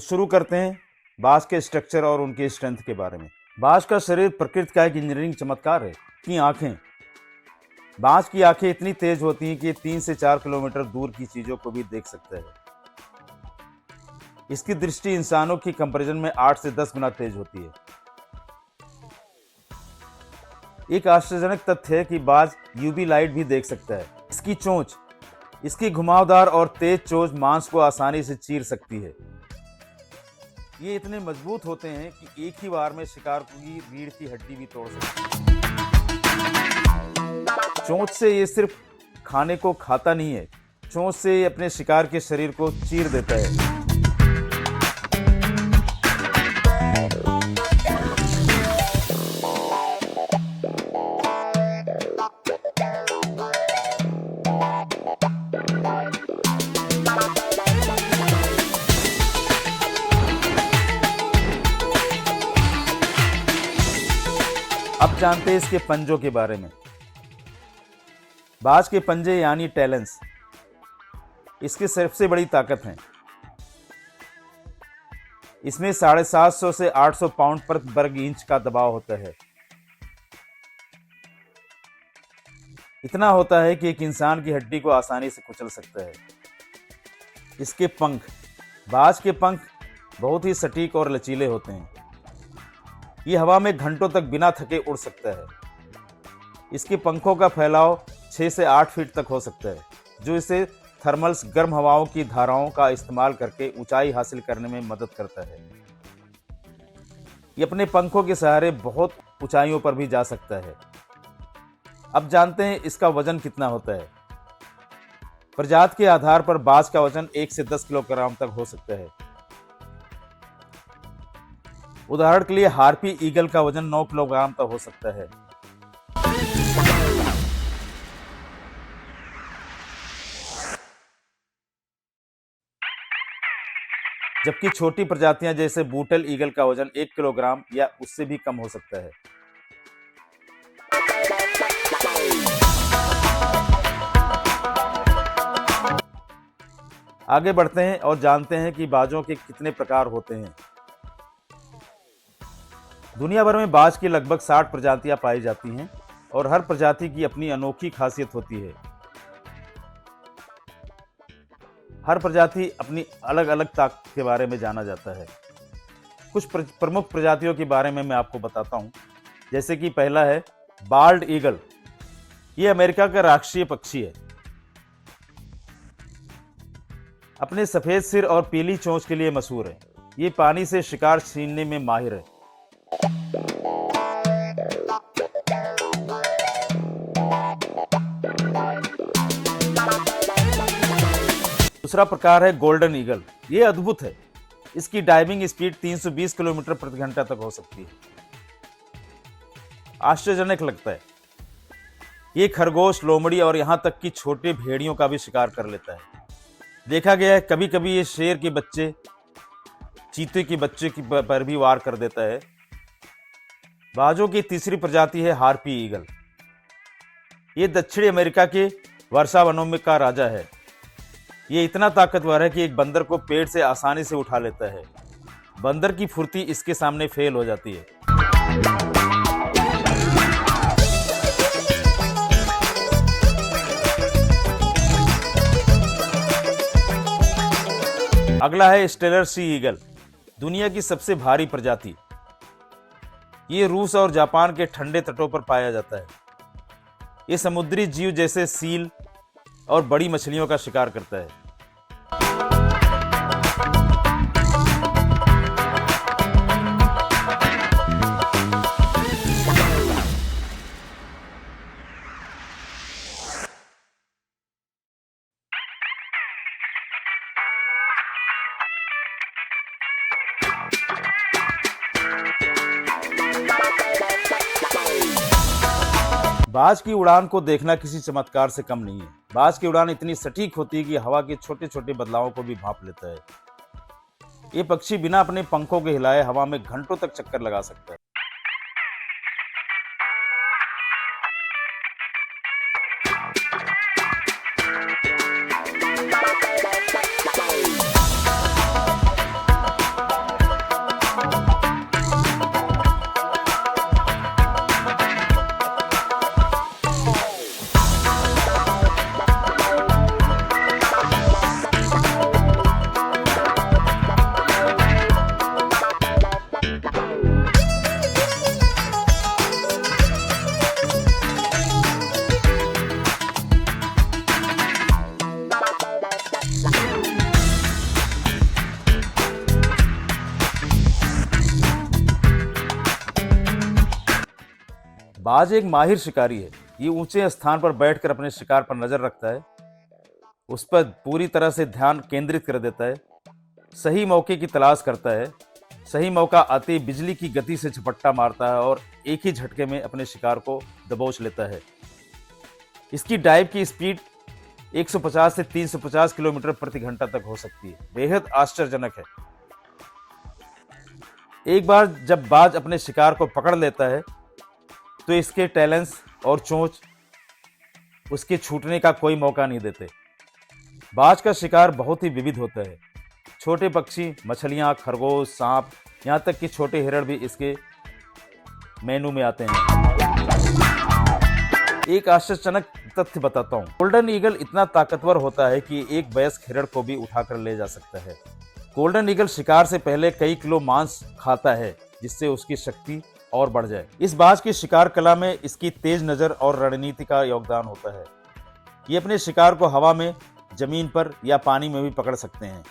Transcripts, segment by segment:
शुरू करते हैं बाज के स्ट्रक्चर और उनके स्ट्रेंथ के बारे में। बाज का शरीर प्रकृति का एक इंजीनियरिंग चमत्कार है। की आंखें, बाज की आंखें इतनी तेज होती हैं कि 3 से 4 किलोमीटर दूर की चीजों को भी देख सकता है। इसकी दृष्टि इंसानों की कंपैरिजन में 8 से 10 गुना तेज होती है। एक आश्चर्यजनक तथ्य है कि बाज यूवी लाइट भी देख सकता है। इसकी चोंच, इसकी घुमावदार और तेज चोंच मांस को आसानी से चीर सकती है। ये इतने मजबूत होते हैं कि एक ही बार में शिकार की रीढ़ की हड्डी भी तोड़ सकते हैं। चोंच से ये सिर्फ खाने को खाता नहीं है, चोंच से ये अपने शिकार के शरीर को चीर देता है। अब जानते हैं इसके पंजों के बारे में। बाज के पंजे यानी टैलेंस इसकी सबसे बड़ी ताकत है। इसमें 750 से 800 पाउंड प्रति वर्ग इंच का दबाव होता है। इतना होता है कि एक इंसान की हड्डी को आसानी से कुचल सकता है। इसके पंख, बाज के पंख बहुत ही सटीक और लचीले होते हैं। ये हवा में घंटों तक बिना थके उड़ सकता है। इसके पंखों का फैलाव 6 से 8 फीट तक हो सकता है, जो इसे थर्मल्स गर्म हवाओं की धाराओं का इस्तेमाल करके ऊंचाई हासिल करने में मदद करता है। ये अपने पंखों के सहारे बहुत ऊंचाइयों पर भी जा सकता है। अब जानते हैं इसका वजन कितना होता है। प्रजाति के आधार पर बाज का वजन 1 से 10 किलोग्राम तक हो सकता है। उदाहरण के लिए हार्पी ईगल का वजन 9 किलोग्राम तक हो सकता है। जबकि छोटी प्रजातियां जैसे बूटल ईगल का वजन 1 किलोग्राम या उससे भी कम हो सकता है। आगे बढ़ते हैं और जानते हैं कि बाजों के कितने प्रकार होते हैं। दुनिया भर में बाज की लगभग 60 प्रजातियां पाई जाती हैं और हर प्रजाति की अपनी अनोखी खासियत होती है। हर प्रजाति अपनी अलग अलग ताकत के बारे में जाना जाता है। कुछ प्रमुख प्रजातियों के बारे में मैं आपको बताता हूं, जैसे कि पहला है बाल्ड ईगल। ये अमेरिका का राष्ट्रीय पक्षी है। अपने सफेद सिर और पीली चोंच के लिए मशहूर है। ये पानी से शिकार छीनने में माहिर है। दूसरा प्रकार है गोल्डन ईगल। ये अद्भुत है। इसकी डाइविंग स्पीड 320 किलोमीटर प्रति घंटा तक हो सकती है। आश्चर्यजनक लगता है। ये खरगोश, लोमड़ी और यहां तक कि छोटे भेड़ियों का भी शिकार कर लेता है। देखा गया है कभी कभी ये शेर के बच्चे, चीते के बच्चे पर भी वार कर देता है। बाजों की तीसरी प्रजाति है हार्पी ईगल। ये दक्षिणी अमेरिका के वर्षा वनों का राजा है। ये इतना ताकतवर है कि एक बंदर को पेड़ से आसानी से उठा लेता है। बंदर की फुर्ती इसके सामने फेल हो जाती है। अगला है स्टेलर सी ईगल, दुनिया की सबसे भारी प्रजाति। ये रूस और जापान के ठंडे तटों पर पाया जाता है। ये समुद्री जीव जैसे सील और बड़ी मछलियों का शिकार करता है। बाज की उड़ान को देखना किसी चमत्कार से कम नहीं है। बाज की उड़ान इतनी सटीक होती है कि हवा के छोटे छोटे बदलावों को भी भांप लेता है। ये पक्षी बिना अपने पंखों के हिलाए हवा में घंटों तक चक्कर लगा सकता है। बाज एक माहिर शिकारी है। ये ऊंचे स्थान पर बैठकर अपने शिकार पर नजर रखता है, उस पर पूरी तरह से ध्यान केंद्रित कर देता है, सही मौके की तलाश करता है, सही मौका आते ही बिजली की गति से झपट्टा मारता है और एक ही झटके में अपने शिकार को दबोच लेता है। इसकी डाइव की स्पीड 150 से 350 किलोमीटर प्रति घंटा तक हो सकती है। बेहद आश्चर्यजनक है। एक बार जब बाज अपने शिकार को पकड़ लेता है तो इसके टैलेंस और चोंच उसके छूटने का कोई मौका नहीं देते। बाज का शिकार बहुत ही विविध होता है। छोटे पक्षी, मछलियां, खरगोश, सांप, यहां तक कि छोटे हिरण भी इसके मेनू में आते हैं। एक आश्चर्यजनक तथ्य बताता हूं। गोल्डन ईगल इतना ताकतवर होता है कि एक वयस्क हिरण को भी उठाकर ले जा सकता है। गोल्डन ईगल शिकार से पहले कई किलो मांस खाता है, जिससे उसकी शक्ति और बढ़ जाए। इस बाज की शिकार कला में इसकी तेज नजर और रणनीति का योगदान होता है। ये अपने शिकार को हवा में, जमीन पर या पानी में भी पकड़ सकते हैं।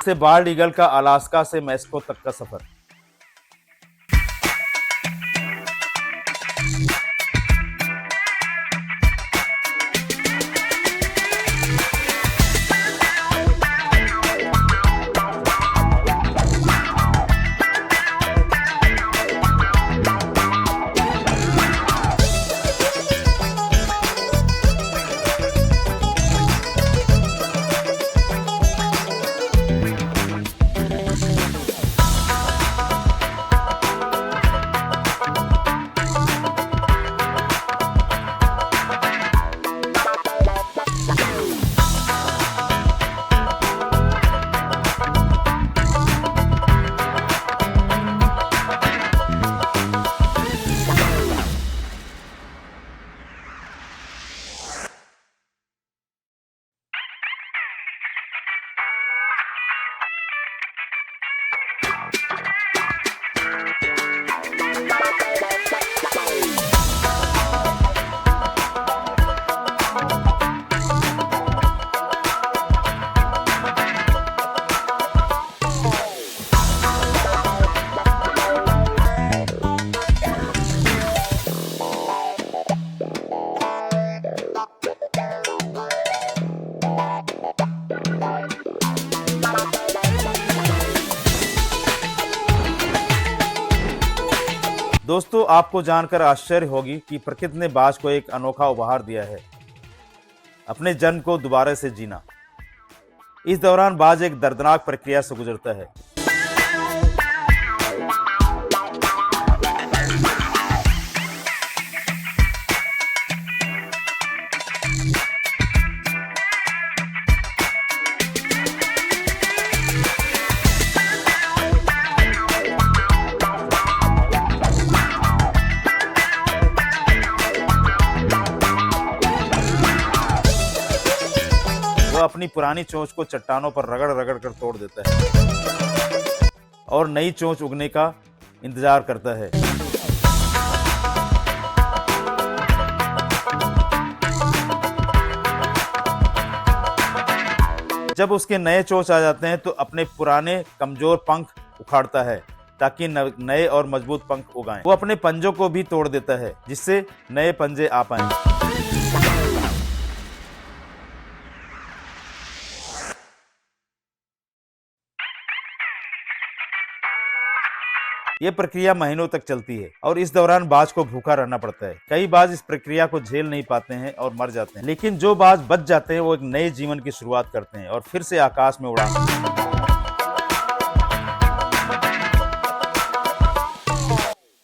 से बाल्ड ईगल का अलास्का से मैस्को तक का सफर। दोस्तों, आपको जानकर आश्चर्य होगी कि प्रकृति ने बाज को एक अनोखा उपहार दिया है, अपने जन्म को दोबारा से जीना। इस दौरान बाज एक दर्दनाक प्रक्रिया से गुजरता है। वह अपनी पुरानी चोंच को चट्टानों पर रगड़ रगड़ कर तोड़ देता है और नई चोंच उगने का इंतजार करता है। जब उसके नए चोंच आ जाते हैं तो अपने पुराने कमजोर पंख उखाड़ता है ताकि नए और मजबूत पंख उगाएं। वो अपने पंजों को भी तोड़ देता है जिससे नए पंजे आ पाएं। ये प्रक्रिया महीनों तक चलती है और इस दौरान बाज को भूखा रहना पड़ता है। कई बाज इस प्रक्रिया को झेल नहीं पाते हैं और मर जाते हैं, लेकिन जो बाज बच जाते हैं वो एक नए जीवन की शुरुआत करते हैं और फिर से आकाश में उड़ान भरते हैं।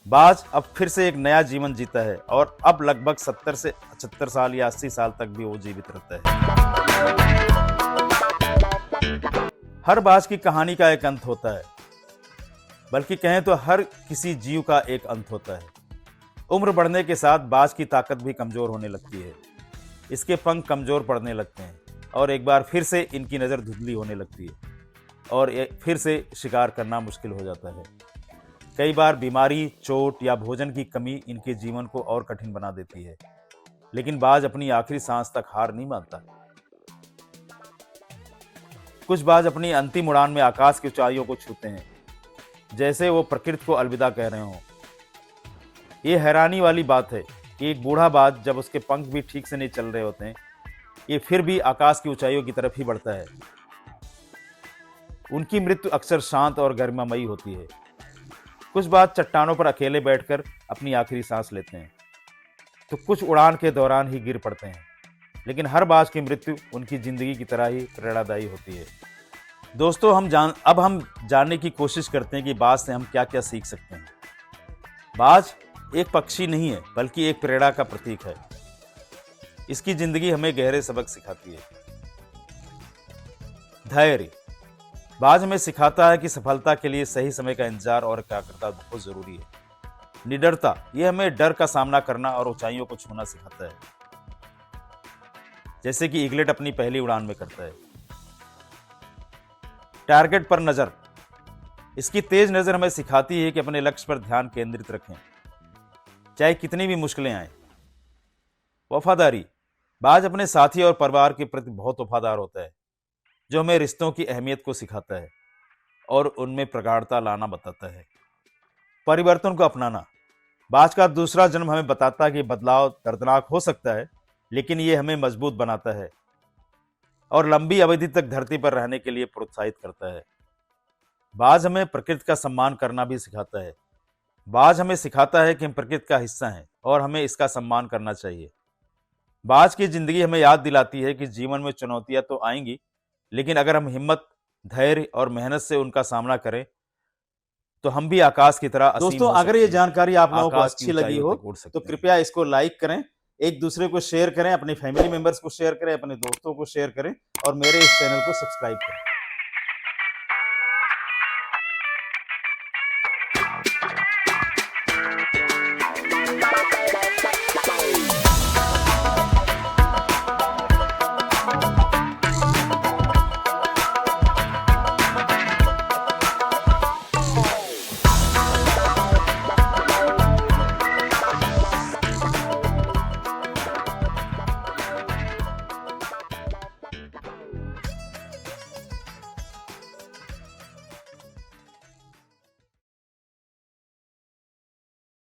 बाज अब फिर से एक नया जीवन जीता है और अब लगभग 70 से 75 साल या 80 साल तक भी वो जीवित रहता है। हर बाज की कहानी का एक अंत होता है, बल्कि कहें तो हर किसी जीव का एक अंत होता है। उम्र बढ़ने के साथ बाज की ताकत भी कमजोर होने लगती है। इसके पंख कमजोर पड़ने लगते हैं और एक बार फिर से इनकी नज़र धुंधली होने लगती है और फिर से शिकार करना मुश्किल हो जाता है। कई बार बीमारी, चोट या भोजन की कमी इनके जीवन को और कठिन बना देती है, लेकिन बाज अपनी आखिरी सांस तक हार नहीं मानता। कुछ बाज अपनी अंतिम उड़ान में आकाश की ऊंचाइयों को छूते हैं, जैसे वो प्रकृति को अलविदा कह रहे हों। ये हैरानी वाली बात है कि एक बूढ़ा बाज जब उसके पंख भी ठीक से नहीं चल रहे होते हैं, ये फिर भी आकाश की ऊंचाइयों की तरफ ही बढ़ता है। उनकी मृत्यु अक्सर शांत और गरिमामयी होती है। कुछ बाज चट्टानों पर अकेले बैठकर अपनी आखिरी सांस लेते हैं, तो कुछ उड़ान के दौरान ही गिर पड़ते हैं, लेकिन हर बाज की मृत्यु उनकी जिंदगी की तरह ही प्रेरणादायी होती है। दोस्तों, अब हम जानने की कोशिश करते हैं कि बाज से हम क्या क्या सीख सकते हैं। बाज एक पक्षी नहीं है, बल्कि एक प्रेरणा का प्रतीक है। इसकी जिंदगी हमें गहरे सबक सिखाती है। धैर्य। बाज हमें सिखाता है कि सफलता के लिए सही समय का इंतजार और एकाग्रता बहुत जरूरी है। निडरता, यह हमें डर का सामना करना और ऊंचाइयों को छूना सिखाता है, जैसे कि ईगलेट अपनी पहली उड़ान में करता है। टारगेट पर नजर। इसकी तेज नजर हमें सिखाती है कि अपने लक्ष्य पर ध्यान केंद्रित रखें, चाहे कितनी भी मुश्किलें आएं। वफादारी। बाज अपने साथी और परिवार के प्रति बहुत वफादार होता है, जो हमें रिश्तों की अहमियत को सिखाता है और उनमें प्रगाढ़ता लाना बताता है। परिवर्तन को अपनाना। बाज का दूसरा जन्म हमें बताता है कि बदलाव दर्दनाक हो सकता है, लेकिन ये हमें मजबूत बनाता है और लंबी अवधि तक धरती पर रहने के लिए प्रोत्साहित करता है। बाज हमें प्रकृति का सम्मान करना भी सिखाता है। बाज हमें सिखाता है कि हम प्रकृति का हिस्सा हैं और हमें इसका सम्मान करना चाहिए। बाज की जिंदगी हमें याद दिलाती है कि जीवन में चुनौतियां तो आएंगी, लेकिन अगर हम हिम्मत, धैर्य और मेहनत से उनका सामना करें तो हम भी आकाश की तरह असीम हो सकते हैं। दोस्तों, अगर ये जानकारी आप लोगों को अच्छी लगी हो तो कृपया इसको लाइक करें, एक दूसरे को शेयर करें, अपने फैमिली मेंबर्स को शेयर करें, अपने दोस्तों को शेयर करें और मेरे इस चैनल को सब्सक्राइब करें।